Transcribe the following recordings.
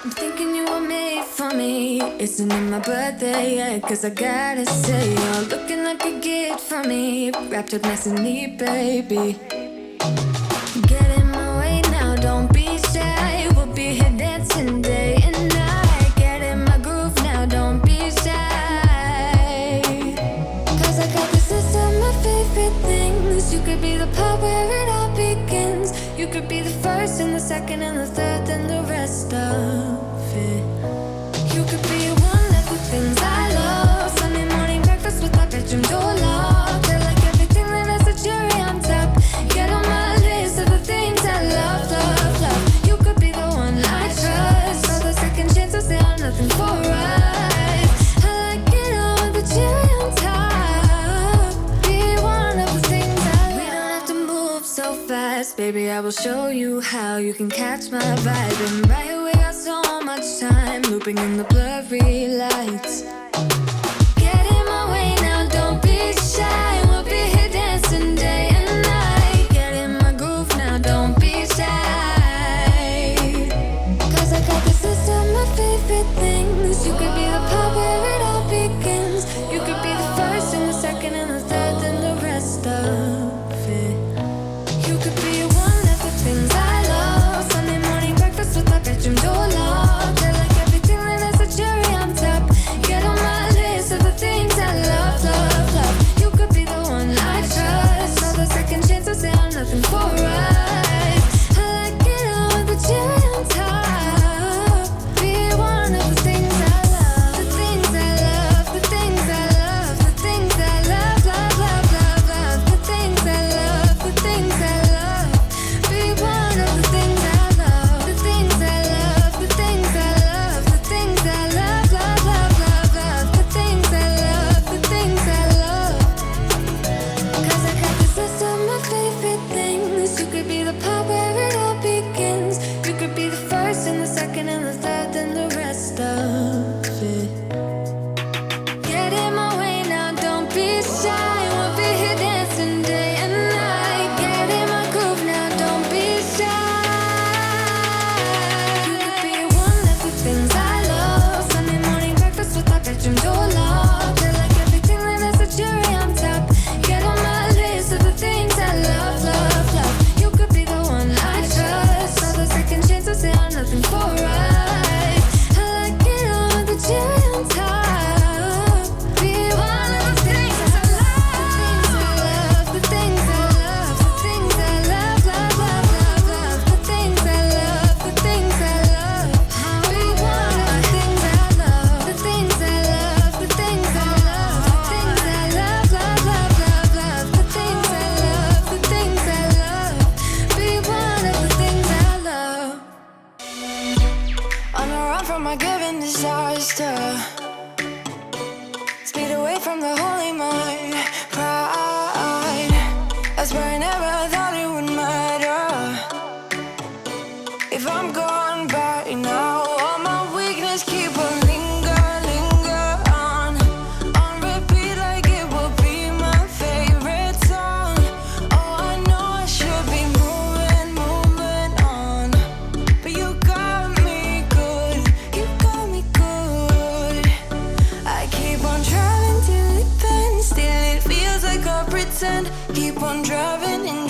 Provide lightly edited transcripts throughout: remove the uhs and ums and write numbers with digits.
I'm thinking you were made for me. Isn't it my birthday yet? Cause I gotta say, you're looking like a gift for me. Wrapped up nice and neat, baby. Get in my way now, don't be shy. We'll be here dancing day and night. Get in my groove now, don't be shy. Cause I got this list of my favorite things. You could be the part where it all begins. You could be the first and the second and the third and the rest of it. You could be one of the things I love. Sunday morning breakfast with our bedroom door locked. I like everything that has a cherry on top. Get on my list of the things I love, love, love. You could be the one I trust. All the second chances, they are nothing for us. I like it all with the cherry on top. Be one of the things I love. We don't have to move so fast, baby, I will show you how you can catch my vibe. And right here we got so much time, looping in the blurry lights. Get in my way now, don't be shy. We'll be here dancing day and night. Get in my groove now, don't be shy. Cause I got this list of my favorite things. You could be the part where it all begins. You could be the first and the second and the third and the rest of it. You could be one of the things I love. Sunday morning breakfast with our bedroom door locked. I like everything that has a cherry on top. Get on my list of the things I love, love, love. You could be the one I trust. All the second chances, they are nothing for us. I like it all with the cherry on top. Be one of the things I love. The things I love, the things I love, the things I love, love, love, love, love. The things I love, the things I love. Be one of the things I love. The things I love, the things I love, the things I love, love, love, love, love. The things I love, the things I love. Cause I got this list of my favorite things. You could be the part where it all begins. You could be the first and the second and the third and the rest of it. Get in my way now, don't be shy. We'll be here dancing day and night. Get in my groove now, don't be shy. You could be one of the things I love. Sunday morning breakfast with our bedroom door locked. I like everything that has a cherry on top. Get on my list of the things I love, love, love. You could be the one I trust. All the second chances, they are nothing for us. I like it all with the cherry on top. Be one of the things I love. The things I love, the things I love, the things I love, love, love, love, love. The things I love, the things I love. Be one of the things I love. The things I love, the things I love, the things I love, love, love, love, love. The things I love, the things I love. Be one of the things I love. On the run from my given disaster. Speed away from the holy mind. Pride. That's where I never thought it would matter. If I'm gone by now, all my weakness keep on linger on repeat like it will be my favorite song. Oh, I know I should be moving on, but you got me good, you got me good. I keep on driving till it bends, still it feels like I pretend. Keep on driving and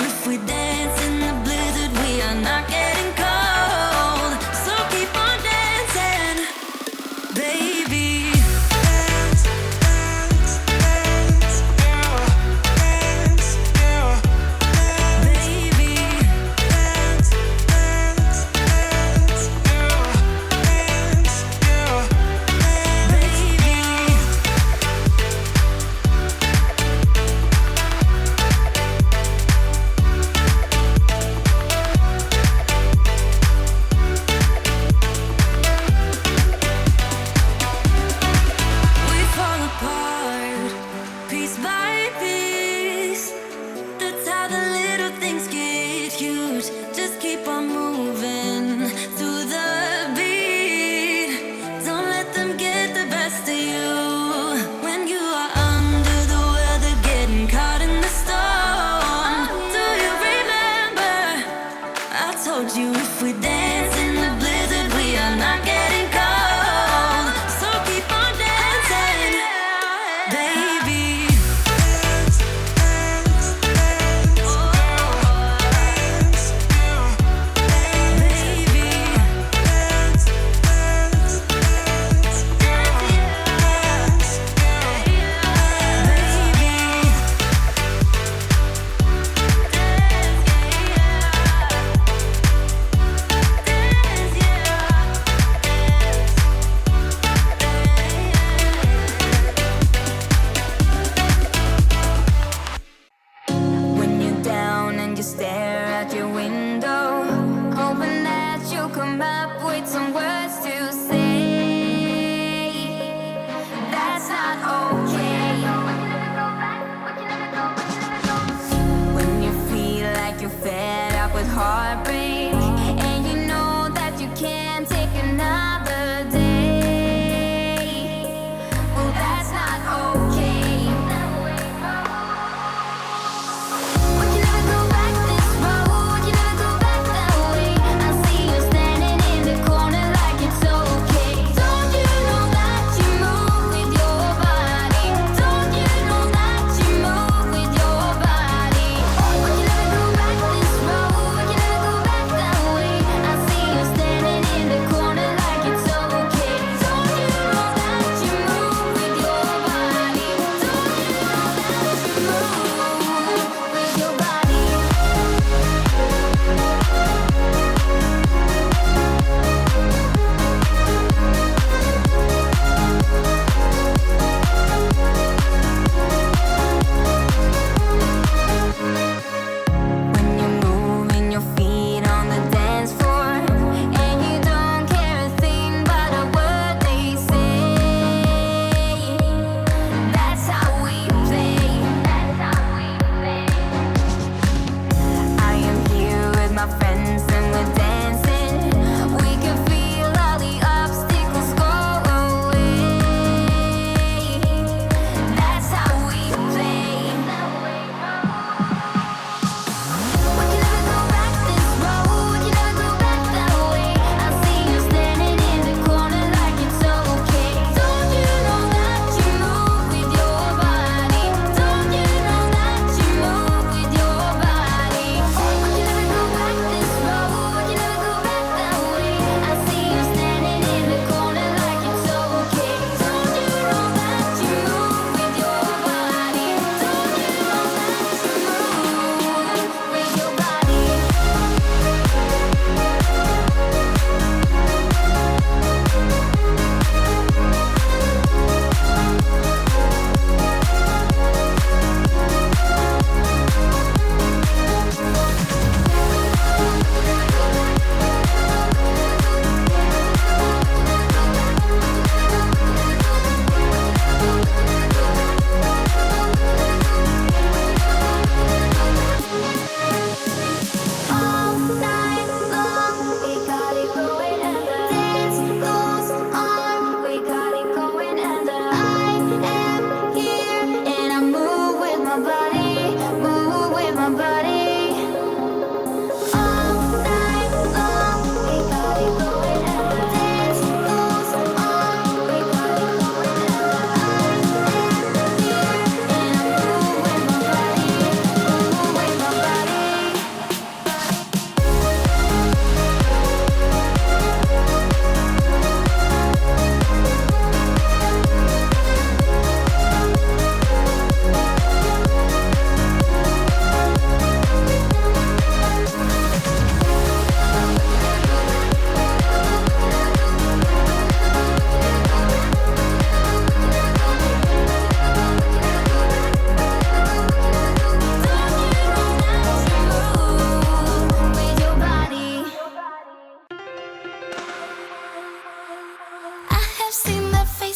if we dance in the blizzard, we are not getting cold. So keep on dancing, baby. Dance, dance, dance, yeah. Dance, yeah. Baby. Dance, dance, dance, yeah. Dance, yeah. Baby. We fall apart, piece by piece. That's how the little things get huge. Just keep on moving through the beat. Don't let them get the best of you. When you are under the weather, getting caught in the storm. Do you remember? I told you if we dance in the blizzard, we are not getting cold. So keep on dancing, baby. Dance, dance, dance, dance, baby. Dance, dance, dance, dance, baby.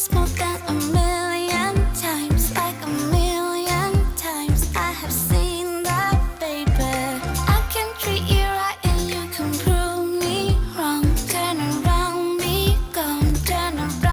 smoke